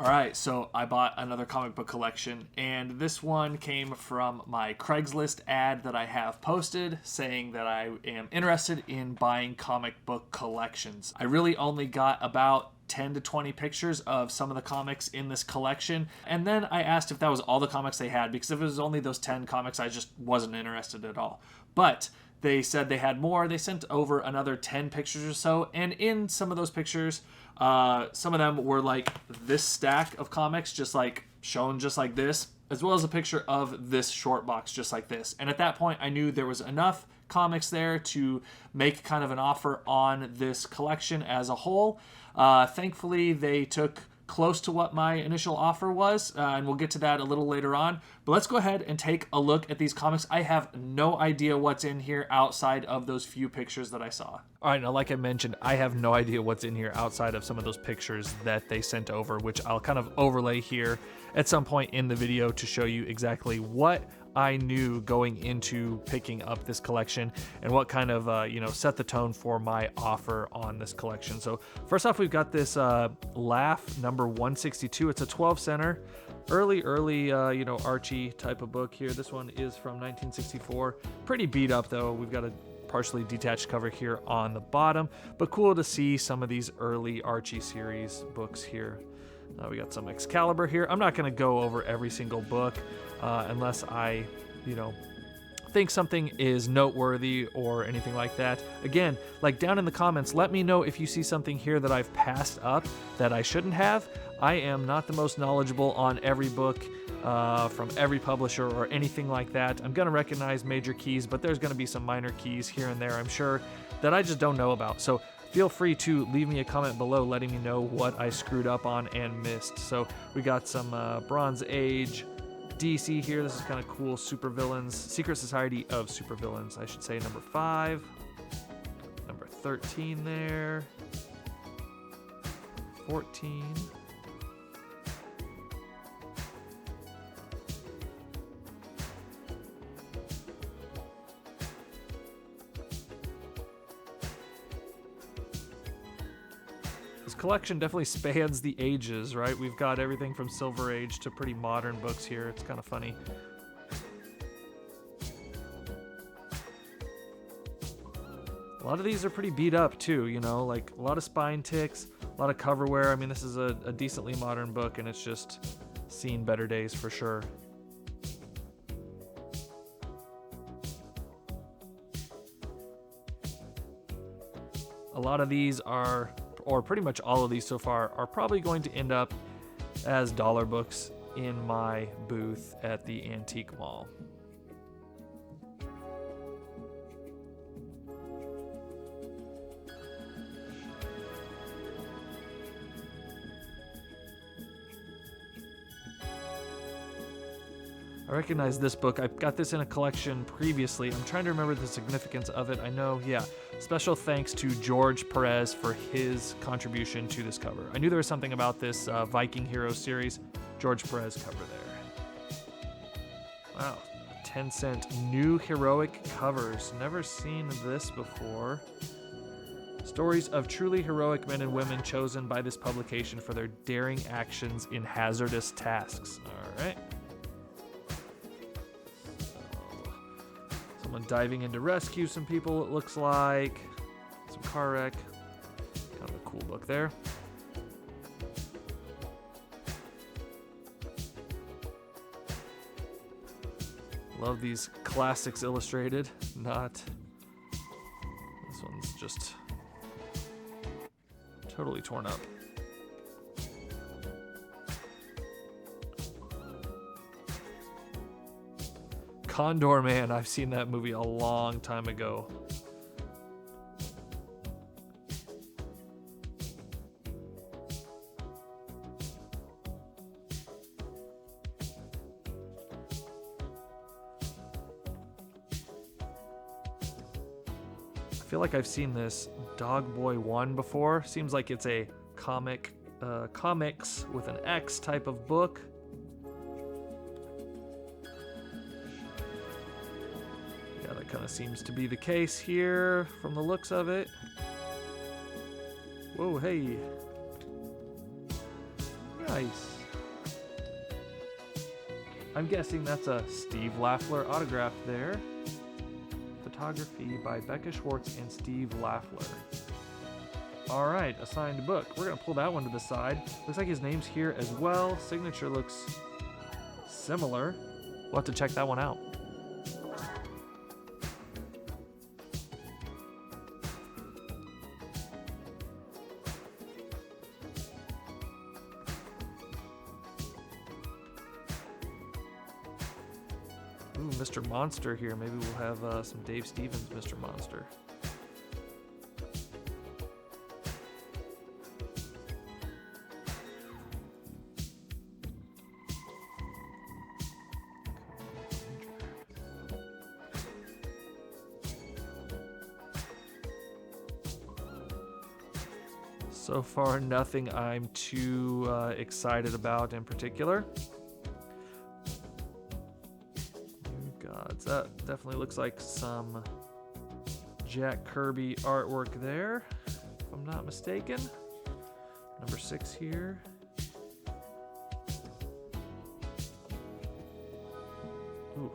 Alright, so I bought another comic book collection, and this one came from my Craigslist ad that I have posted saying that I am interested in buying comic book collections. I really only got about 10 to 20 pictures of some of the comics in this collection, and then I asked if that was all the comics they had, because if it was only those 10 comics, I just wasn't interested at all. But they said they had more. They sent over another 10 pictures or so, and in some of those pictures, some of them were like this stack of comics, just like shown just like this, as well as a picture of this short box just like this. And at that point, I knew there was enough comics there to make kind of an offer on this collection as a whole. Thankfully, they took close to what my initial offer was, and we'll get to that a little later on. But let's go ahead and take a look at these comics. I have no idea what's in here outside of those few pictures that I saw. All right, now like I mentioned, I have no idea what's in here outside of some of those pictures that they sent over, which I'll kind of overlay here at some point in the video to show you exactly what I knew going into picking up this collection and what kind of, set the tone for my offer on this collection. So first off, we've got this Laugh number 162. It's a 12-center, early, Archie type of book here. This one is from 1964. Pretty beat up, though. We've got a partially detached cover here on the bottom, but cool to see some of these early Archie series books here. We got some Excalibur here. I'm not going to go over every single book unless I, think something is noteworthy or anything like that. Again, like down in the comments, let me know if you see something here that I've passed up that I shouldn't have. I am not the most knowledgeable on every book from every publisher or anything like that. I'm going to recognize major keys, but there's going to be some minor keys here and there, I'm sure, that I just don't know about. So feel free to leave me a comment below letting me know what I screwed up on and missed. So we got some Bronze Age, DC here. This is kind of cool. Supervillains, Secret Society of Supervillains, I should say, number 5. Number 13 there. 14. This collection definitely spans the ages, right? We've got everything from Silver Age to pretty modern books here. It's kind of funny. A lot of these are pretty beat up too, like a lot of spine ticks, a lot of cover wear. I mean, this is a decently modern book, and it's just seen better days for sure. A lot of these are, or pretty much all of these so far, are probably going to end up as dollar books in my booth at the antique mall. I recognize this book. I got this in a collection previously. I'm trying to remember the significance of it. I know, special thanks to George Perez for his contribution to this cover. I knew there was something about this Viking Heroes series. George Perez cover there. Wow, 10-cent new heroic covers. Never seen this before. Stories of truly heroic men and women chosen by this publication for their daring actions in hazardous tasks. All right. Someone diving in to rescue some people, it looks like. Some car wreck. Kind of a cool book there. Love these classics illustrated. Not. This one's just totally torn up. Condor Man, I've seen that movie a long time ago. I feel like I've seen this Dog Boy 1 before. Seems like it's a comics with an X type of book. Kind of seems to be the case here from the looks of it. Whoa, hey. Nice. I'm guessing that's a Steve Laffler autograph there. Photography by Becca Schwartz and Steve Laffler. Alright, a signed book. We're going to pull that one to the side. Looks like his name's here as well. Signature looks similar. We'll have to check that one out. Ooh, Mr. Monster here. Maybe we'll have some Dave Stevens Mr. Monster. So far, nothing I'm too excited about in particular. That definitely looks like some Jack Kirby artwork there, if I'm not mistaken. Number 6 here. Ooh,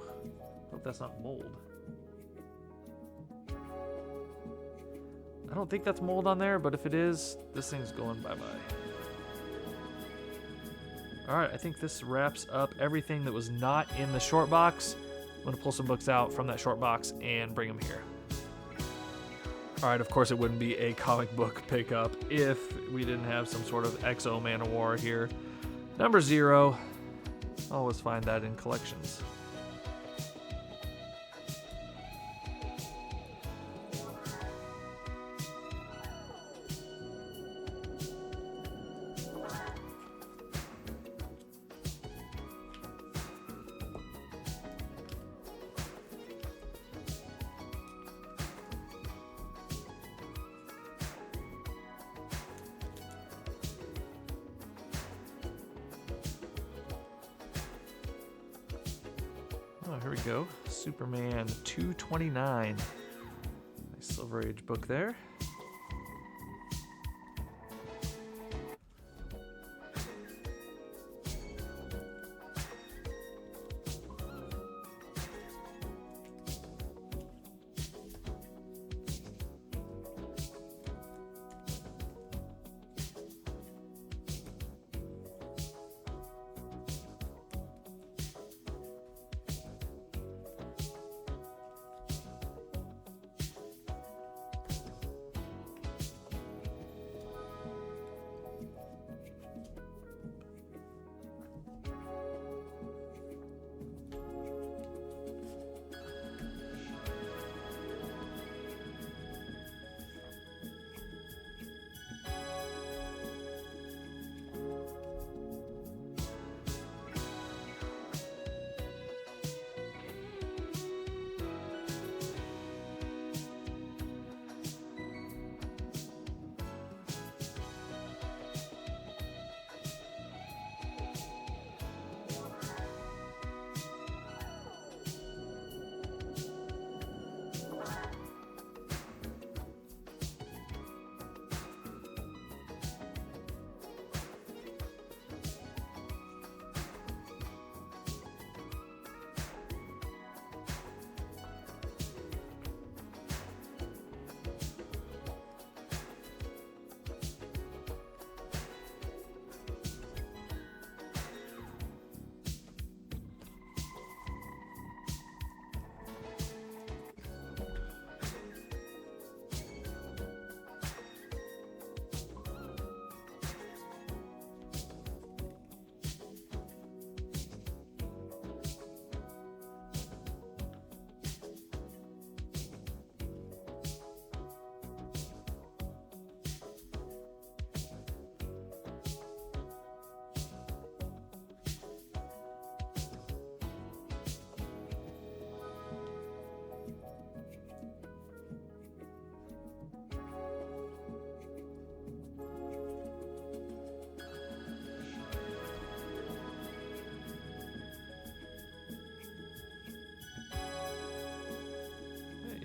hope that's not mold. I don't think that's mold on there, but if it is, this thing's going bye-bye. Alright, I think this wraps up everything that was not in the short box. I'm going to pull some books out from that short box and bring them here. Alright, of course it wouldn't be a comic book pickup if we didn't have some sort of XO Man of War here. Number 0. Always find that in collections. Oh, here we go. Superman 229. Nice Silver Age book there.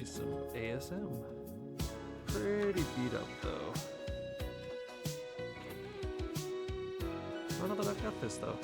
Some ASM. Pretty beat up though. don't know that I've got this though.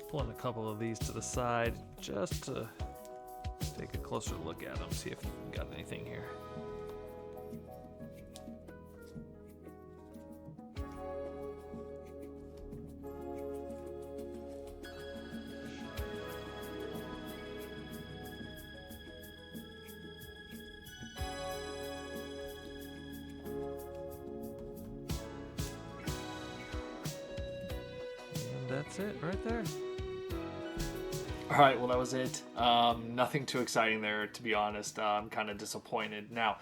Pulling a couple of these to the side just to take a closer look at them, see if we've got anything here. And that's it right there. All right, well, that was it. Nothing too exciting there, to be honest. I'm kind of disappointed. Now,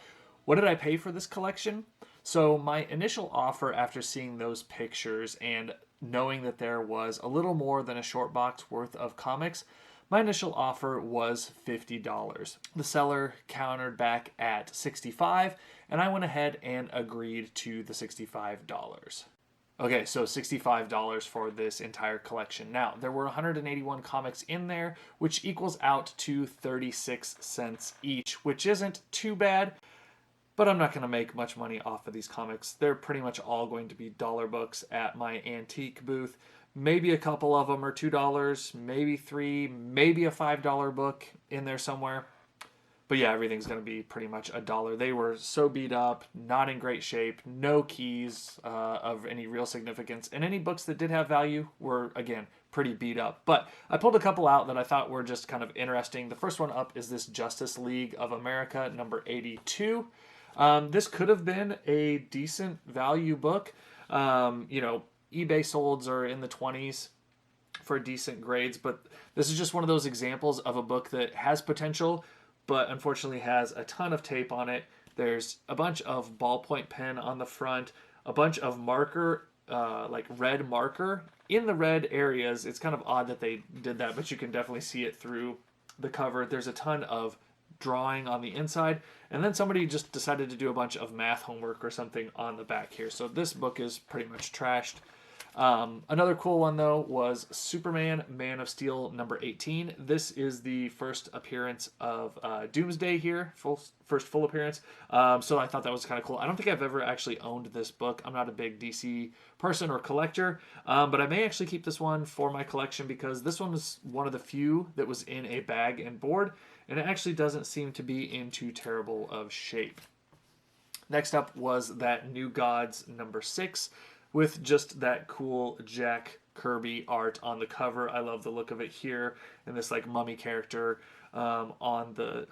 what did I pay for this collection? So my initial offer after seeing those pictures and knowing that there was a little more than a short box worth of comics, my initial offer was $50. The seller countered back at $65, and I went ahead and agreed to the $65. Okay, so $65 for this entire collection. Now, there were 181 comics in there, which equals out to 36 cents each, which isn't too bad, but I'm not going to make much money off of these comics. They're pretty much all going to be dollar books at my antique booth. Maybe a couple of them are $2, maybe $3, maybe a $5 book in there somewhere. But yeah, everything's going to be pretty much $1. They were so beat up, not in great shape, no keys of any real significance. And any books that did have value were, again, pretty beat up. But I pulled a couple out that I thought were just kind of interesting. The first one up is this Justice League of America, number 82. This could have been a decent value book. eBay solds are in the 20s for decent grades. But this is just one of those examples of a book that has potential, but unfortunately has a ton of tape on it. There's a bunch of ballpoint pen on the front, a bunch of marker, like red marker in the red areas. It's kind of odd that they did that, but you can definitely see it through the cover. There's a ton of drawing on the inside, and then somebody just decided to do a bunch of math homework or something on the back here. So this book is pretty much trashed. Another cool one, though, was Superman Man of Steel number 18. This is the first appearance of Doomsday here, first full appearance. So I thought that was kind of cool. I don't think I've ever actually owned this book. I'm not a big DC person or collector, but I may actually keep this one for my collection because this one was one of the few that was in a bag and board, and it actually doesn't seem to be in too terrible of shape. Next up was that New Gods number 6. With just that cool Jack Kirby art on the cover. I love the look of it here, and this like mummy character on the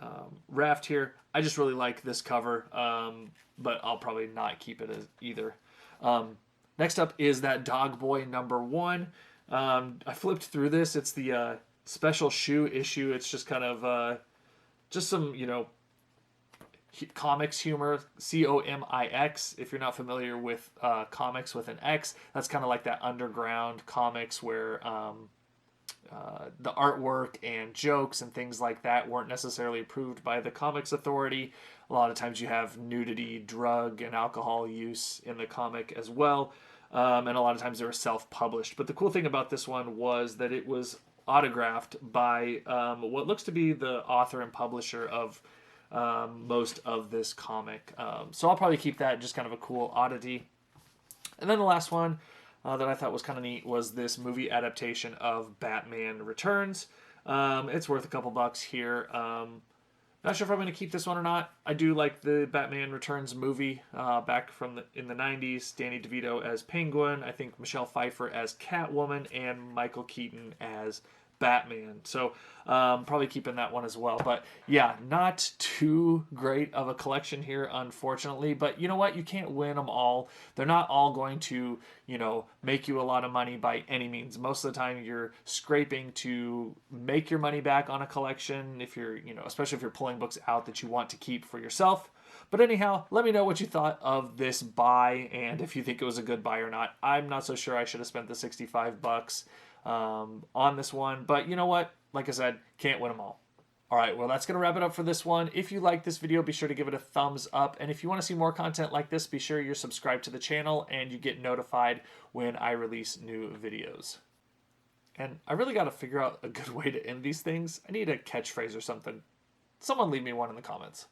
raft here. I just really like this cover, but I'll probably not keep it as either. Next up is that Dog Boy number 1. I flipped through this. It's the special shoe issue. It's just kind of just some, comics humor, Comix. If you're not familiar with comics with an X, that's kind of like that underground comics where the artwork and jokes and things like that weren't necessarily approved by the Comics Authority. A lot of times you have nudity, drug, and alcohol use in the comic as well, and a lot of times they were self-published. But the cool thing about this one was that it was autographed by what looks to be the author and publisher of most of this comic. So I'll probably keep that, just kind of a cool oddity. And then the last one that I thought was kind of neat was this movie adaptation of Batman Returns. It's worth a couple bucks here. Not sure if I'm going to keep this one or not. I do like the Batman Returns movie back in the 90s. Danny DeVito as Penguin. I think Michelle Pfeiffer as Catwoman and Michael Keaton as Batman. So probably keeping that one as well. But yeah, not too great of a collection here, unfortunately. But you know what? You can't win them all. They're not all going to, make you a lot of money by any means. Most of the time you're scraping to make your money back on a collection if you're, especially if you're pulling books out that you want to keep for yourself. But anyhow, let me know what you thought of this buy and if you think it was a good buy or not. I'm not so sure I should have spent the $65 on this one, but you know what? Like I said, can't win them all. All right, well, that's going to wrap it up for this one. If you like this video, be sure to give it a thumbs up. And if you want to see more content like this, be sure you're subscribed to the channel and you get notified when I release new videos. And I really got to figure out a good way to end these things. I need a catchphrase or something. Someone leave me one in the comments.